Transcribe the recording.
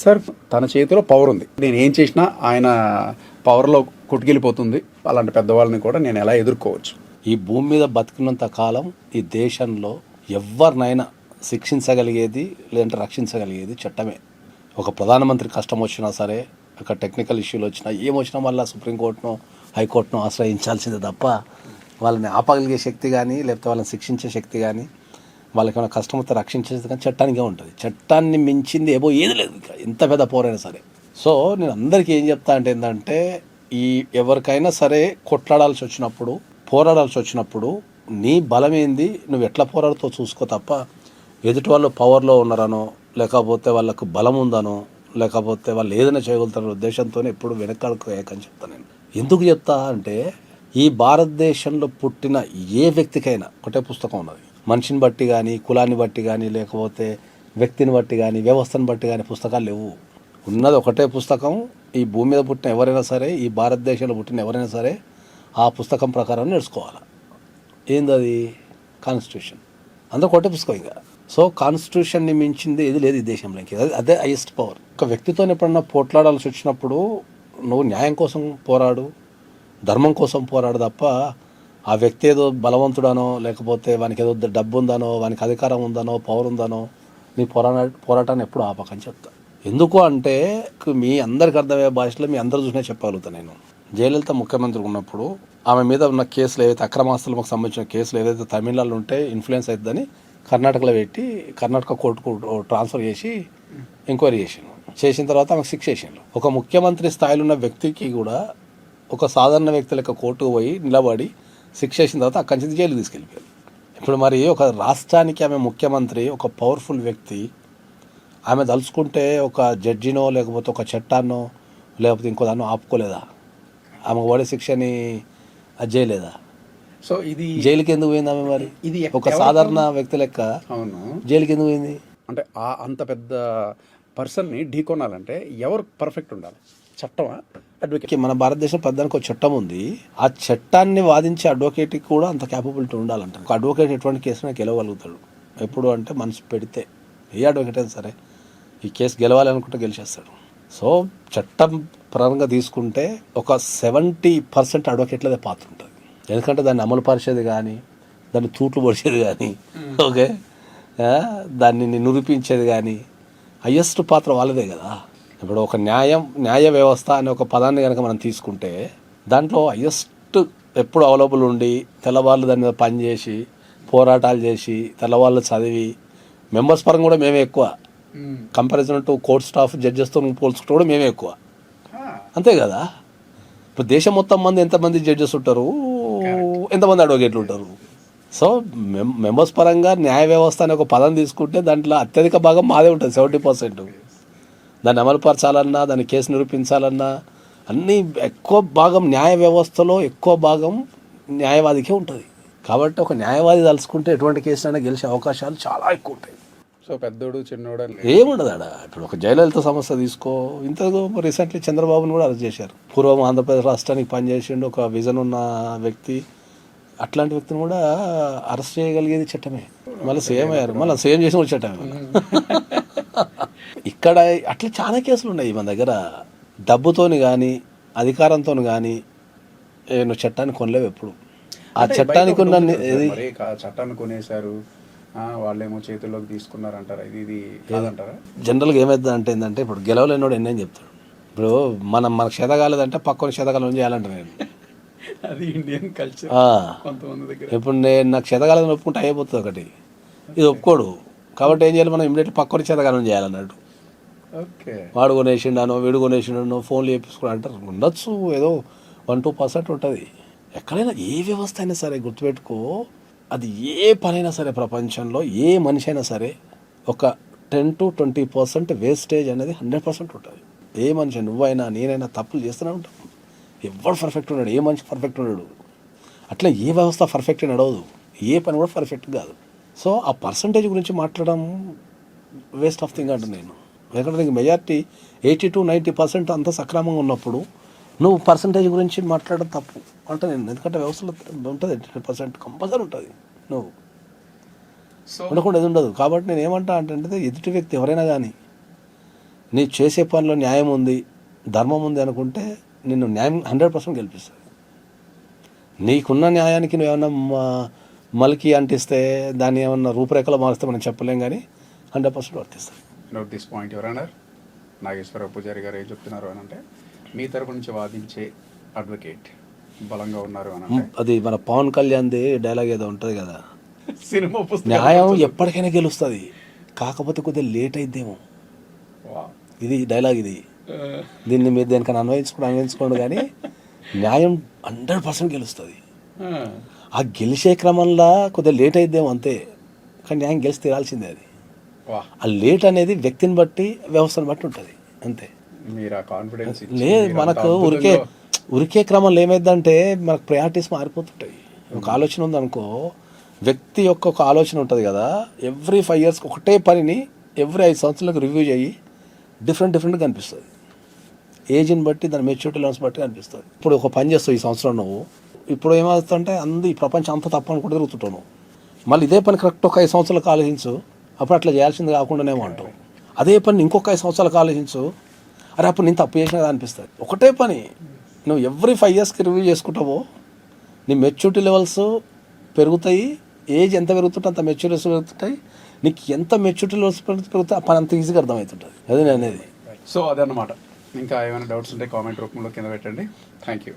Sir తన చేతిలో power ఉంది. నేను ఏం చేసినా ఆయన పవర్లో కొట్టుకెళ్ళిపోతుంది. అలాంటి పెద్దవాళ్ళని కూడా నేను ఎలా ఎదుర్కోవచ్చు? ఈ భూమి మీద బతికినంత కాలం ఈ దేశంలో ఎవరినైనా శిక్షించగలిగేది లేదంటే రక్షించగలిగేది చట్టమే. ఒక ప్రధానమంత్రి కష్టం వచ్చినా సరే, ఒక టెక్నికల్ ఇష్యూలు వచ్చినా ఏమొచ్చినా మళ్ళీ సుప్రీంకోర్టును హైకోర్టును ఆశ్రయించాల్సిందే తప్ప వాళ్ళని ఆపగలిగే శక్తి కానీ లేకపోతే వాళ్ళని శిక్షించే శక్తి కానీ వాళ్ళకి ఏమైనా కష్టం వస్తే రక్షించేది కానీ చట్టానికే ఉంటుంది. చట్టాన్ని మించింది ఏది లేదు ఇంకా, ఎంత పెద్ద పోరైనా సరే. సో నేను అందరికీ ఏం చెప్తా అంటే ఏంటంటే, ఈ ఎవరికైనా సరే కొట్లాడాల్సి వచ్చినప్పుడు, పోరాడాల్సి వచ్చినప్పుడు నీ బలం ఏంది, నువ్వు ఎట్లా పోరాడుతో చూసుకో తప్ప ఎదుటి వాళ్ళు పవర్లో ఉన్నారనో లేకపోతే వాళ్ళకు బలం ఉందనో లేకపోతే వాళ్ళు ఏదైనా చేయగలుగుతారో ఉద్దేశంతో ఎప్పుడు వెనకాలకు ఏకని చెప్తాను నేను. ఎందుకు చెప్తా అంటే, ఈ భారతదేశంలో పుట్టిన ఏ వ్యక్తికైనా ఒకటే పుస్తకం ఉన్నది. మనిషిని బట్టి కానీ, కులాన్ని బట్టి కానీ, లేకపోతే వ్యక్తిని బట్టి కానీ, వ్యవస్థను బట్టి కానీ పుస్తకాలు లేవు. ఉన్నది ఒకటే పుస్తకం. ఈ భూమి మీద పుట్టిన ఎవరైనా సరే, ఈ భారతదేశంలో పుట్టిన ఎవరైనా సరే ఆ పుస్తకం ప్రకారం నేర్చుకోవాలి. ఏంది అది? కాన్స్టిట్యూషన్. అందరూ ఒకటే పుస్తకం ఇంకా. సో కాన్స్టిట్యూషన్ని మించింది ఏది లేదు ఈ దేశంలో. అదే హైయెస్ట్ పవర్. ఒక వ్యక్తితో ఎప్పుడన్నా పోట్లాడాల్సి వచ్చినప్పుడు నువ్వు న్యాయం కోసం పోరాడు, ధర్మం కోసం పోరాడు తప్ప ఆ వ్యక్తి ఏదో బలవంతుడనో లేకపోతే వానికి ఏదో డబ్బు ఉందనో, వానికి అధికారం ఉందనో, పవర్ ఉందనో నీ పోరాటాన్ని ఎప్పుడు ఆపకని చెప్తా. ఎందుకు అంటే మీ అందరికి అర్థమయ్యే భాషలో మీ అందరూ చూసినా చెప్పగలుగుతాను నేను. జయలలిత ముఖ్యమంత్రి ఉన్నప్పుడు ఆమె మీద ఉన్న కేసులు ఏవైతే అక్రమాస్తులకు సంబంధించిన కేసులు ఏదైతే తమిళనాడులో ఉంటే ఇన్ఫ్లుయెన్స్ అవుతుందని కర్ణాటకలో పెట్టి కర్ణాటక కోర్టుకు ట్రాన్స్ఫర్ చేసి ఎంక్వైరీ చేసిన తర్వాత ఆమెకు శిక్ష చేసిండ్రు. ఒక ముఖ్యమంత్రి స్థాయిలో ఉన్న వ్యక్తికి కూడా ఒక సాధారణ వ్యక్తి లెక్క కోర్టుకు పోయి నిలబడి శిక్ష చేసిన తర్వాత అక్కడి నుంచి జైలుకి తీసుకెళ్ళిపోయారు. ఇప్పుడు మరి ఒక రాష్ట్రానికి ఆమె ముఖ్యమంత్రి, ఒక పవర్ఫుల్ వ్యక్తి, ఆమె తలుచుకుంటే ఒక జడ్జినో లేకపోతే ఒక చట్టాన్నో లేకపోతే ఇంకో దాన్నో ఆపుకోలేదా? ఆమెకు పడే శిక్షని అది చేయలేదా? సో ఇది జైలుకి ఎందుకు పోయింది ఆమె? మరి ఇది ఒక సాధారణ వ్యక్తి లెక్క అవును, జైలుకి ఎందుకు పోయింది? అంటే అంత పెద్ద పర్సన్ని ఢీకొనాలంటే ఎవరు పర్ఫెక్ట్ ఉండాలి? చట్టమా, అడ్వకేట్? మన భారతదేశం ప్రధానికి ఒక చట్టం ఉంది. ఆ చట్టాన్ని వాదించే అడ్వకేట్కి కూడా అంత క్యాపబిలిటీ ఉండాలంట. ఒక అడ్వకేట్ ఎటువంటి కేసును గెలవగలుగుతాడు ఎప్పుడు అంటే మనసు పెడితే. ఏ అడ్వకేట్ అయినా సరే ఈ కేసు గెలవాలనుకుంటే గెలిచేస్తాడు. సో చట్టం పరంగా తీసుకుంటే ఒక 70% అడ్వకేట్లదే పాత్ర ఉంటుంది. ఎందుకంటే దాన్ని అమలు పరిచేది కానీ, దాన్ని తూట్లు పొడిచేది కానీ, ఓకే, దాన్ని నిరూపించేది కానీ హయ్యెస్ట్ పాత్ర వాళ్ళదే కదా. ఇప్పుడు ఒక న్యాయ వ్యవస్థ అనే ఒక పదాన్ని కనుక మనం తీసుకుంటే దాంట్లో హయ్యెస్ట్ ఎప్పుడు అవైలబుల్ ఉండి తెల్లవాళ్ళు దాని మీద పనిచేసి పోరాటాలు చేసి తెల్లవాళ్ళు చదివి మెంబర్స్ పరంగా కూడా మేమే ఎక్కువ కంపారిజన్ టు కోర్ట్ స్టాఫ్ జడ్జెస్తో పోల్చుకుంటే కూడా మేమే ఎక్కువ. అంతే కదా. ఇప్పుడు దేశం మొత్తం మంది ఎంతమంది జడ్జెస్ ఉంటారు, ఎంతమంది అడ్వకేట్లు ఉంటారు. సో మెంబర్స్ పరంగా న్యాయ వ్యవస్థ అనే ఒక పదం తీసుకుంటే దాంట్లో అత్యధిక భాగం మాదే ఉంటుంది, 70%. దాన్ని అమలుపరచాలన్నా, దాన్ని కేసు నిరూపించాలన్నా అన్నీ ఎక్కువ భాగం న్యాయ వ్యవస్థలో ఎక్కువ భాగం న్యాయవాదికే ఉంటుంది. కాబట్టి ఒక న్యాయవాది తలుచుకుంటే ఎటువంటి కేసులైనా గెలిచే అవకాశాలు చాలా ఎక్కువ ఉంటాయి. సో పెద్దోడు చిన్నోడు ఏముండదు ఆడ. ఇప్పుడు ఒక జయలలిత సమస్య తీసుకో, ఇంతకు రీసెంట్లీ చంద్రబాబును కూడా అరెస్ట్ చేశారు. పూర్వం ఆంధ్రప్రదేశ్ రాష్ట్రానికి పనిచేసిండు ఒక విజన్ ఉన్న వ్యక్తి. అట్లాంటి వ్యక్తిని కూడా అరెస్ట్ చేయగలిగేది చట్టమే. మళ్ళీ సేమ్ అయ్యారు, మళ్ళీ సేమ్ చేసిన కూడా చట్టమే. ఇక్కడ అట్లా చాలా కేసులు ఉన్నాయి మన దగ్గర. డబ్బుతోని కానీ అధికారంతో కానీ నువ్వు చట్టాన్ని కొనలేవు ఎప్పుడు. ఆ చట్టానికి ఉన్న చట్టాన్ని కొనేశారు, వాళ్ళేమో చేతుల్లోకి తీసుకున్నారంటారా? ఇది కాదంటారా? జనరల్గా ఏమైంది అంటే ఏంటంటే, ఇప్పుడు గెలవలేనోడు ఎన్నేం చెప్తాడు. ఇప్పుడు మనకు చేత కాలేదంటే పక్కన చేత కాలం చేయాలంటే నేను అది ఇండియన్ కల్చర్ కొంతమంది దగ్గర. ఇప్పుడు నాకు చేత కాలేదని ఒప్పుకుంటే అయిపోతుంది ఒకటి, ఇది ఒప్పుకోడు. కాబట్టి ఏం చేయాలి మనం? ఇమ్మీడియట్ పక్కన చేతకాలం చేయాలన్నట్టు. ఓకే, వాడు కొనేసిండానో వీడు కొనేసిండానో ఫోన్లు చేపించుకుని అంటారు. ఉండొచ్చు, ఏదో 1-2% ఉంటుంది. ఎక్కడైనా ఏ వ్యవస్థ అయినా సరే గుర్తుపెట్టుకో, అది ఏ పనైనా సరే ప్రపంచంలో ఏ మనిషి అయినా సరే ఒక 10-20% వేస్టేజ్ అనేది 100% ఉంటుంది. ఏ మనిషి, నువ్వైనా నేనైనా తప్పులు చేస్తూనే ఉంటాం. ఎవడు పర్ఫెక్ట్ ఉన్నాడు? ఏ మనిషి పర్ఫెక్ట్ ఉన్నాడు? అట్లా ఏ వ్యవస్థ పర్ఫెక్ట్ నడవదు, ఏ పని కూడా పర్ఫెక్ట్ కాదు. సో ఆ పర్సంటేజ్ గురించి మాట్లాడడం వేస్ట్ ఆఫ్ థింగ్ అంటాను నేను. ఎందుకంటే నీకు మెజారిటీ 80-90% అంతా సక్రమంగా ఉన్నప్పుడు నువ్వు పర్సంటేజ్ గురించి మాట్లాడడం తప్పు అంటే నేను. ఎందుకంటే వ్యవస్థలో ఉంటుంది 80% కంపల్సరీ ఉంటుంది, నువ్వు ఉండకుండా ఇది ఉండదు. కాబట్టి నేను ఏమంటా అంటే ఎదుటి వ్యక్తి ఎవరైనా కానీ నీ చేసే పనిలో న్యాయం ఉంది, ధర్మం ఉంది అనుకుంటే నిన్ను న్యాయం 100% గెలిపిస్తుంది. నీకున్న న్యాయానికి నువ్వేమన్నా మలికి అంటిస్తే దాన్ని ఏమన్నా రూపురేఖలు మారిస్తే మనం చెప్పలేం, కానీ 100% వర్తిస్తుంది. నోట్ దిస్ పాయింట్ ఎవరన్నారు నాగేశ్వరరావు పూజారి గారు ఏం చెప్తున్నారు అని అంటే, మీ తరపు నుంచి వాదించే అడ్వకేట్ బలంగా ఉన్నారు అని అంటే, అది మన పవన్ కళ్యాణ్ది డైలాగ్ ఏదో ఉంటుంది కదా, సినిమా పుస్తకం న్యాయం ఎప్పటికైనా గెలుస్తుంది, కాకపోతే కొద్దిగా లేట్ అయిద్దేమో. ఇది డైలాగ్, ఇది దీన్ని మీరు దేనికన్నా అన్వయించుకోండి కానీ న్యాయం 100% గెలుస్తుంది. ఆ గెలిచే క్రమంలో కొద్దిగా లేట్ అయిద్దేమో అంతే, కానీ న్యాయం గెలిచి తీరాల్సిందే. అది ఆ లేట్ అనేది వ్యక్తిని బట్టి వ్యవస్థను బట్టి ఉంటుంది అంతే. మీరు ఆ కాన్ఫిడెన్స్ లేదు, మనకు ఉరికే క్రమంలో ఏమైందంటే మనకు ప్రయారిటీస్ మారిపోతుంటాయి. ఒక ఆలోచన ఉందనుకో, వ్యక్తి యొక్క ఒక ఆలోచన ఉంటుంది కదా, ఎవ్రీ 5 years ఒకటే పనిని ఎవ్రీ 5 సంవత్సరాలకు రివ్యూ చేయి, డిఫరెంట్గా కనిపిస్తుంది. ఏజ్ని బట్టి దాని మెచ్యూరిటీ లెవెల్స్ బట్టి కనిపిస్తుంది. ఇప్పుడు ఒక పని చేస్తావు ఈ సంవత్సరం నువ్వు, ఇప్పుడు ఏమవుతుందంటే ఈ ప్రపంచం అంతా తప్పు అనుకుంటే తిరుగుతుంటావు నువ్వు. మళ్ళీ ఇదే పని కరెక్ట్ ఒక 5 సంవత్సరాలకు ఆలోచించు, అప్పుడు అట్లా చేయాల్సింది కాకుండానేమో అంటావు. అదే పని ఇంకొక 5 సంవత్సరాలకు ఆలోచించు, అరే అప్పుడు నేను తప్పు చేసినా కదా అనిపిస్తుంది. ఒకటే పని నువ్వు ఎవ్రీ 5 yearsకి రివ్యూ చేసుకుంటావో నీ మెచ్యూరిటీ లెవెల్స్ పెరుగుతాయి. ఏజ్ ఎంత పెరుగుతుంటే అంత మెచ్యూరిటీస్ పెరుగుతుంటాయి. నీకు ఎంత మెచ్యూరిటీ లెవెల్స్ పెరుగుతాయి ఆ పని అంత ఈజీగా అర్థమవుతుంటుంది. అది నేను అనేది. సో అదన్నమాట. ఇంకా ఏమైనా డౌట్స్ ఉంటే కామెంట్ రూపంలో కింద పెట్టండి. Thank you.